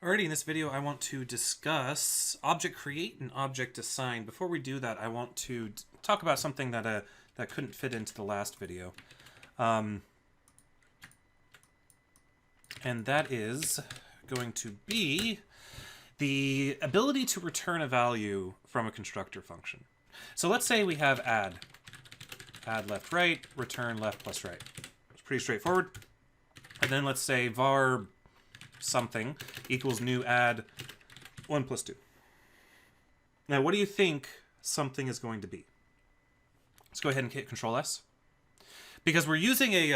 Alrighty, in this video I want to discuss Object.create and Object.assign. Before we do that, I want to talk about something that that couldn't fit into the last video. And that is going to be the ability to return a value from a constructor function. So let's say we have add left, right, return left plus right. It's pretty straightforward. And then let's say var something equals new add 1 plus 2. Now, what do you think something is going to be? Let's go ahead and hit Control S, because we're using a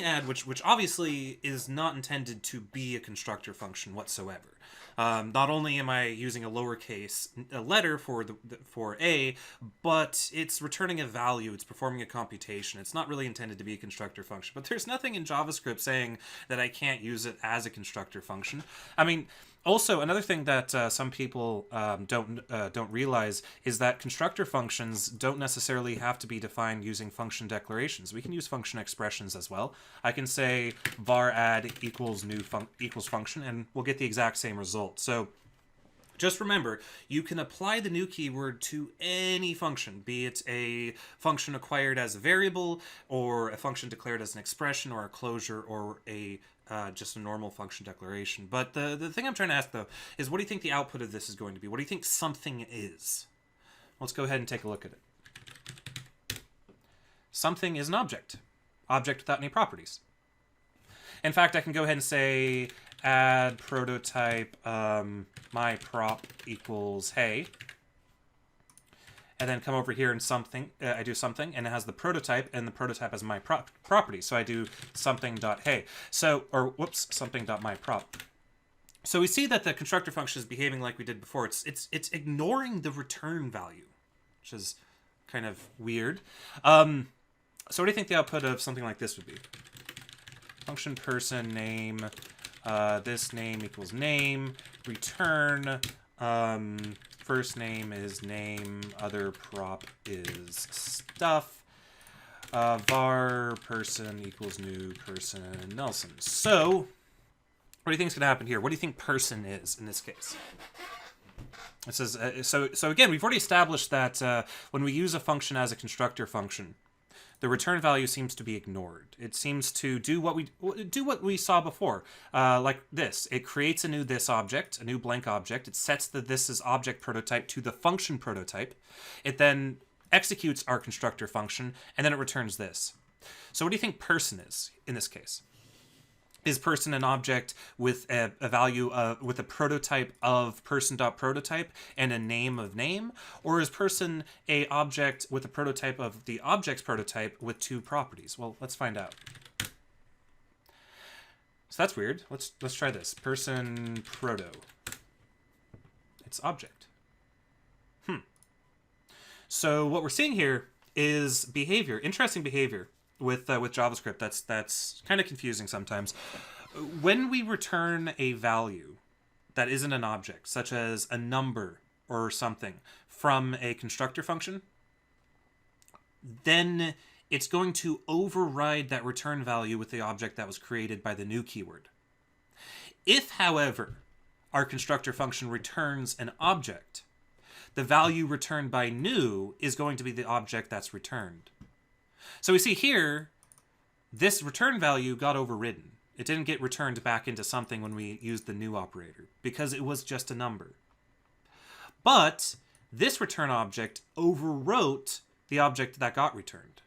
add, which obviously is not intended to be a constructor function whatsoever. Not only am I using a lowercase letter for a, but it's returning a value. It's performing a computation. It's not really intended to be a constructor function. But there's nothing in JavaScript saying that I can't use it as a constructor function. I mean, also, another thing that some people don't realize is that constructor functions don't necessarily have to be defined using function declarations. We can use function expressions as well. I can say var add equals new equals function, and we'll get the exact same result. So just remember, you can apply the new keyword to any function, be it a function acquired as a variable, or a function declared as an expression, or a closure, or a just a normal function declaration. But the thing I'm trying to ask, though, is what do you think the output of this is going to be? What do you think something is? Let's go ahead and take a look at it. Something is an object. Object without any properties. In fact, I can go ahead and say add prototype my prop equals hey. And then come over here and I do something, and it has the prototype, and the prototype has my property. So I do something.hey. So, or whoops, something.myProp. So we see that the constructor function is behaving like we did before. It's ignoring the return value, which is kind of weird. So what do you think the output of something like this would be? Function person name, this name equals name, return, first name is name, other prop is stuff, var person equals new person Nelson. So, what do you think is going to happen here? What do you think person is in this case? It says, so again, we've already established that when we use a function as a constructor function, the return value seems to be ignored. It seems to do what we saw before, like this. It creates a new this object, a new blank object. It sets the this is object prototype to the function prototype. It then executes our constructor function, and then it returns this. So what do you think person is in this case? Is person an object with a value with a prototype of person.prototype and a name of name? Or is person a object with a prototype of the object's prototype with two properties? Well, let's find out. So that's weird. Let's try this. Person proto. It's object. So what we're seeing here is behavior, interesting behavior with JavaScript that's kind of confusing sometimes. When we return a value that isn't an object, such as a number or something, from a constructor function, then it's going to override that return value with the object that was created by the new keyword. If, however, our constructor function returns an object, the value returned by new is going to be the object that's returned. So we see here, this return value got overridden. It didn't get returned back into something when we used the new operator, because it was just a number. But this return object overwrote the object that got returned.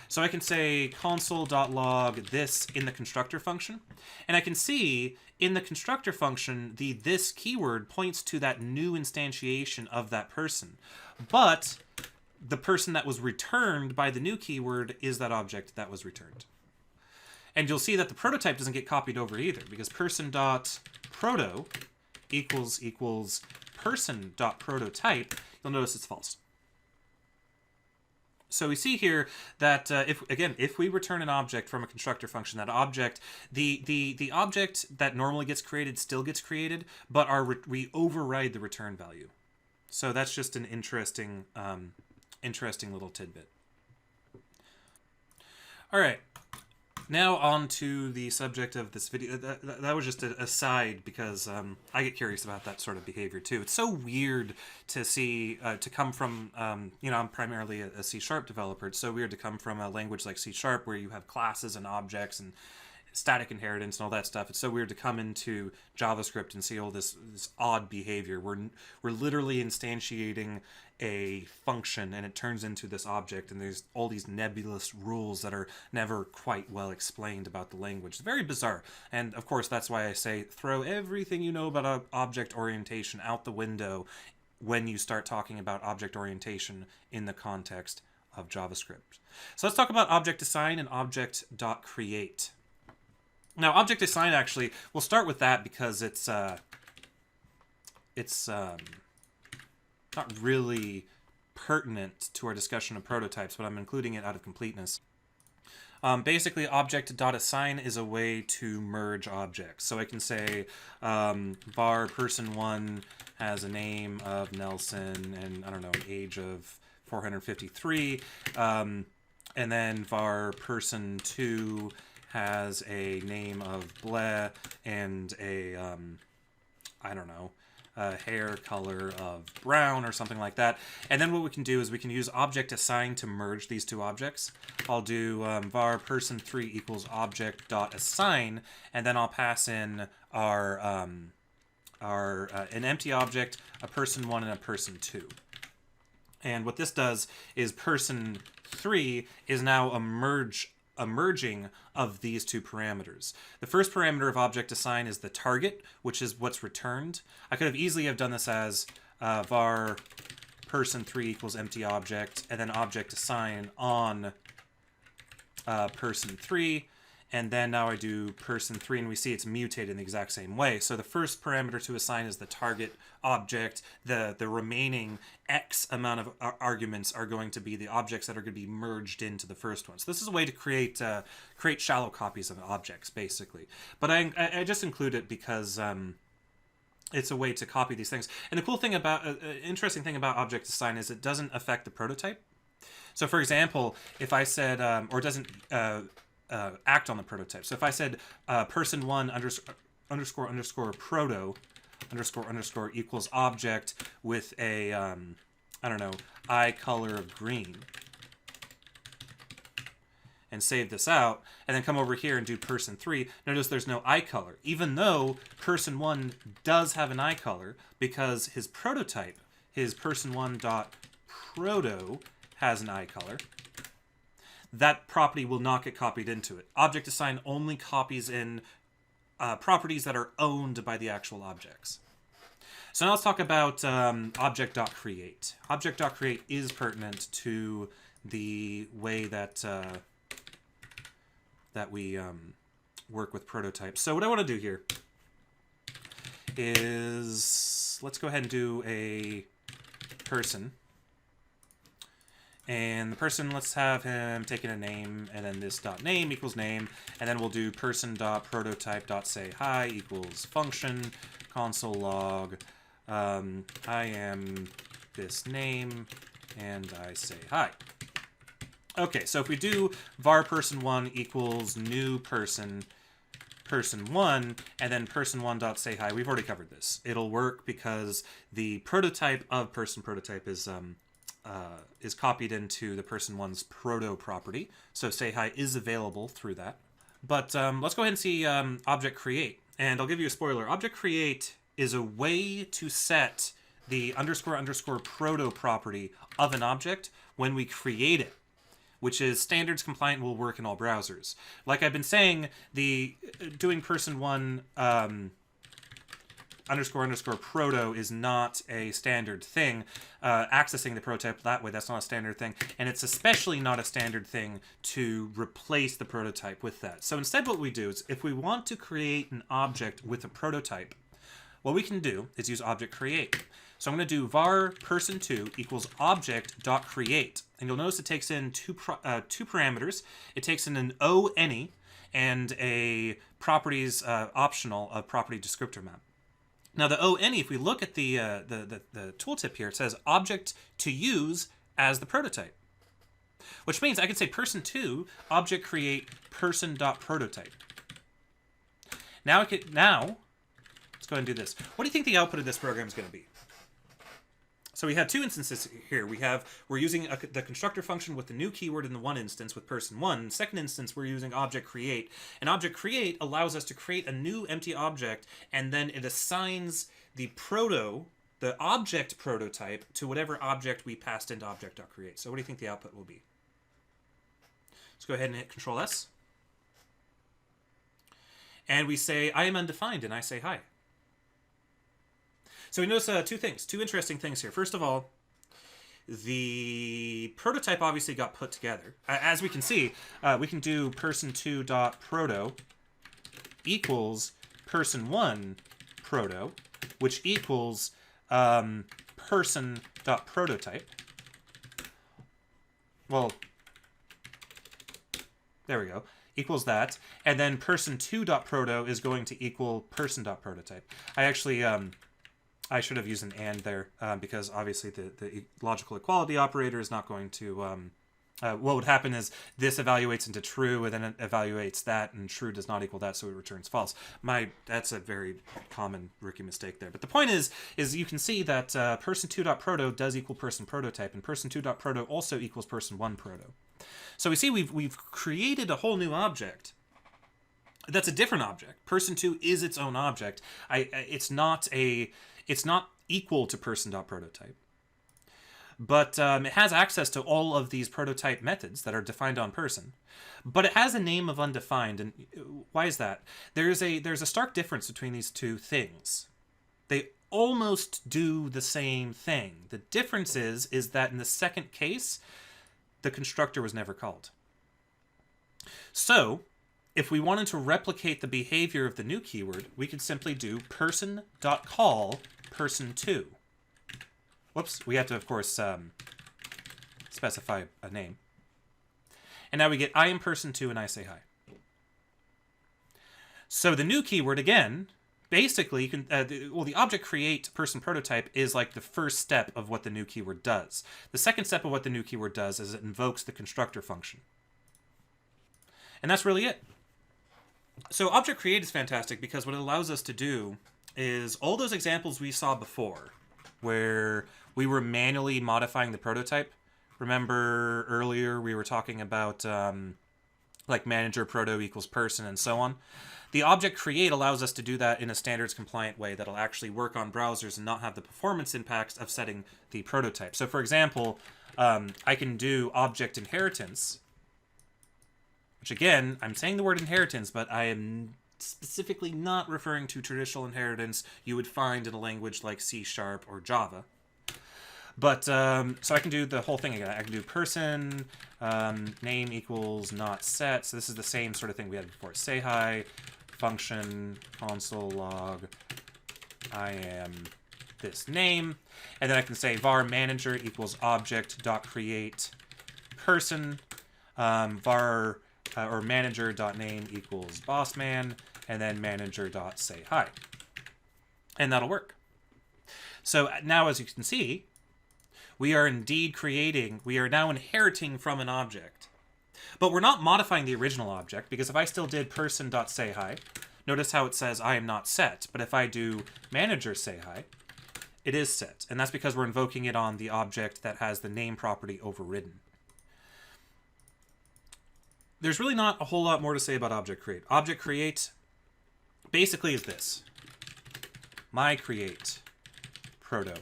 So I can say console.log this in the constructor function, and I can see in the constructor function, the this keyword points to that new instantiation of that person. But the person that was returned by the new keyword is that object that was returned. And you'll see that the prototype doesn't get copied over either, because person.proto equals person.prototype. You'll notice it's false. So we see here that if we return an object from a constructor function, that object, the object that normally gets created still gets created, but we override the return value. So that's just an interesting little tidbit. All right. Now on to the subject of this video. That was just an aside because I get curious about that sort of behavior too. It's so weird to see, to come from, I'm primarily a C# developer. It's so weird to come from a language like C# where you have classes and objects and static inheritance and all that stuff. It's so weird to come into JavaScript and see all this odd behavior. We're literally instantiating a function and it turns into this object, and there's all these nebulous rules that are never quite well explained about the language. It's very bizarre. And of course, that's why I say throw everything you know about object orientation out the window when you start talking about object orientation in the context of JavaScript. So let's talk about Object.assign and Object.create. Now, Object.assign, actually, we'll start with that because it's not really pertinent to our discussion of prototypes, but I'm including it out of completeness. Basically, Object.assign is a way to merge objects. So I can say var person1 has a name of Nelson and, I don't know, an age of 453. And then var person2 has a name of Bleh and a, I don't know, a hair color of brown or something like that. And then what we can do is we can use Object.assign to merge these two objects. I'll do var person3 equals Object.assign, and then I'll pass in our an empty object, a person1 and a person2. And what this does is person3 is now a merging of these two parameters. The first parameter of Object.assign is the target, which is what's returned. I could have easily have done this as var person3 equals empty object, and then Object.assign on person3, and then now I do person3, and we see it's mutated in the exact same way. So the first parameter to assign is the target object. The remaining X amount of arguments are going to be the objects that are going to be merged into the first one. So this is a way to create shallow copies of objects, basically. But I just include it because it's a way to copy these things. And the cool thing about, interesting thing about Object.assign is it doesn't affect the prototype. So for example, if I said, or it doesn't act on the prototype. So if I said person1 underscore proto underscore equals object with a, I don't know, eye color of green, and save this out, and then come over here and do person3, notice there's no eye color, even though person1 does have an eye color because his prototype, his person1.proto has an eye color. That property will not get copied into it. Object.assign only copies in properties that are owned by the actual objects. So now let's talk about Object.create. Object.create is pertinent to the way that that we work with prototypes. So what I want to do here is, let's go ahead and do a person. And the person, let's have him taking a name, and then this dot name equals name, and then we'll do person.prototype.sayHi equals function, console log, I am this name, and I say hi. Okay, so if we do var person1 equals new person, person1, and then person1.sayHi, we've already covered this. It'll work because the prototype of person prototype is copied into the person1's proto property. So sayHi is available through that. But let's go ahead and see Object Create. And I'll give you a spoiler. Object Create is a way to set the underscore proto property of an object when we create it, which is standards compliant, will work in all browsers. Like I've been saying, the doing person1 underscore proto is not a standard thing. Accessing the prototype that way, that's not a standard thing. And it's especially not a standard thing to replace the prototype with that. So instead what we do is, if we want to create an object with a prototype, what we can do is use Object Create. So I'm going to do var person2 equals Object.create. And you'll notice it takes in two parameters. It takes in an O_any and a properties optional of property descriptor map. Now the O_any, if we look at the tooltip here, it says object to use as the prototype. which means I can say person2 object create person.prototype. Now let's go ahead and do this. What do you think the output of this program is going to be? So we have two instances here. We're using the constructor function with the new keyword in the one instance with person1. In the second instance, we're using object create. And object create allows us to create a new empty object, and then it assigns the object prototype to whatever object we passed into Object.create. So what do you think the output will be? Let's go ahead and hit Control S. And we say, I am undefined, and I say hi. So we notice two interesting things here. First of all, the prototype obviously got put together. As we can see, we can do person2.proto equals person1proto, which equals person.prototype. Well, there we go. Equals that. And then person2.proto is going to equal person.prototype. I actually... I should have used an and there because obviously the logical equality operator is not going to... what would happen is this evaluates into true and then it evaluates that, and true does not equal that, so it returns false. That's a very common rookie mistake there. But the point is you can see that person2.proto does equal person.prototype, and person2.proto also equals person1proto. So we see we've created a whole new object. That's a different object. Person2 is its own object. It's not equal to person.prototype. But it has access to all of these prototype methods that are defined on person. But it has a name of undefined. And why is that? There's a stark difference between these two things. They almost do the same thing. The difference is that in the second case, the constructor was never called. So if we wanted to replicate the behavior of the new keyword, we could simply do person.call person2. Whoops, we have to, of course, specify a name. And now we get I am person2 and I say hi. So the new keyword, again, basically, you can, the object create person prototype is like the first step of what the new keyword does. The second step of what the new keyword does is it invokes the constructor function. And that's really it. So object create is fantastic because what it allows us to do is all those examples we saw before where we were manually modifying the prototype. Remember earlier we were talking about like manager proto equals person and so on. The object create allows us to do that in a standards compliant way that'll actually work on browsers and not have the performance impacts of setting the prototype. So for example, I can do object inheritance, which again, I'm saying the word inheritance, but I am specifically not referring to traditional inheritance you would find in a language like C# or Java. But, so I can do the whole thing again. I can do person, name equals not set. So this is the same sort of thing we had before. Say hi, function, console log, I am this name. And then I can say var manager equals object.create person, var or manager.name equals bossman, and then manager.say hi. And that'll work. So now, as you can see, we are indeed we are now inheriting from an object. But we're not modifying the original object, because if I still did person.say hi, notice how it says I am not set. But if I do manager say hi, it is set. And that's because we're invoking it on the object that has the name property overridden. There's really not a whole lot more to say about object create. Object create basically is this. My create proto.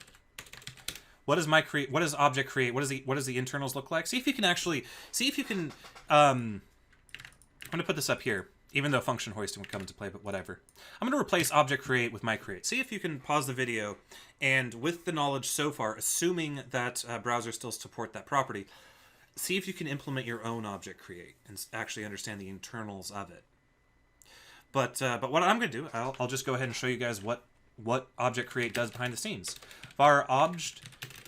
What does object create? What does the internals look like? See if you can I'm going to put this up here, even though function hoisting would come into play, but whatever. I'm going to replace object create with my create. See if you can pause the video, and with the knowledge so far, assuming that browsers still support that property, see if you can implement your own object create and actually understand the internals of it. But what I'm going to do, I'll just go ahead and show you guys what object create does behind the scenes. Var obj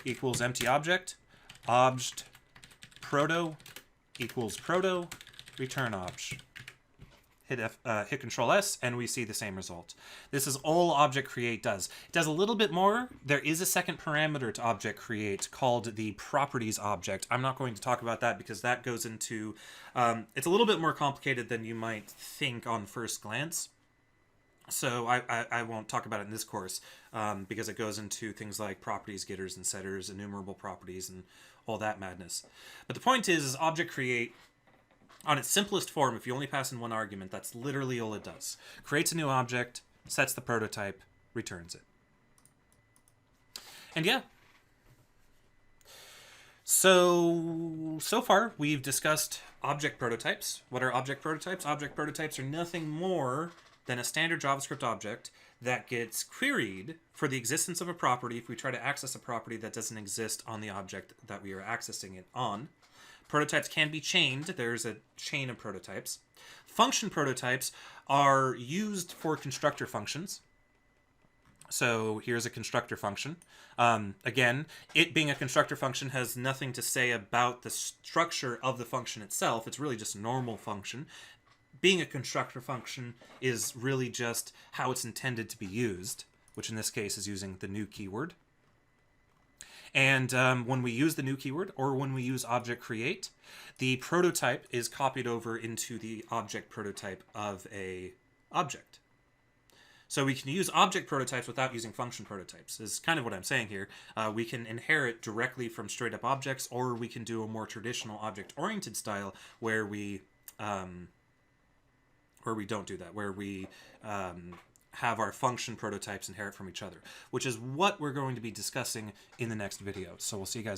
equals empty object, obj proto equals proto, return obj. hit Control S, and we see the same result. This is all Object Create does. It does a little bit more. There is a second parameter to Object Create called the properties object. I'm not going to talk about that because that goes into, it's a little bit more complicated than you might think on first glance. So I won't talk about it in this course because it goes into things like properties, getters, and setters, enumerable properties, and all that madness. But the point is Object Create, on its simplest form, if you only pass in one argument, that's literally all it does. Creates a new object, sets the prototype, returns it. And yeah. So far, we've discussed object prototypes. What are object prototypes? Object prototypes are nothing more than a standard JavaScript object that gets queried for the existence of a property if we try to access a property that doesn't exist on the object that we are accessing it on. Prototypes can be chained. There's a chain of prototypes. Function prototypes are used for constructor functions. So here's a constructor function. Again, it being a constructor function has nothing to say about the structure of the function itself. It's really just a normal function. Being a constructor function is really just how it's intended to be used, which in this case is using the new keyword. And when we use the new keyword, or when we use Object Create, the prototype is copied over into the object prototype of a object. So we can use object prototypes without using function prototypes, is kind of what I'm saying here. We can inherit directly from straight up objects, or we can do a more traditional object-oriented style where we don't do that, where we have our function prototypes inherit from each other, which is what we're going to be discussing in the next video. So we'll see you guys.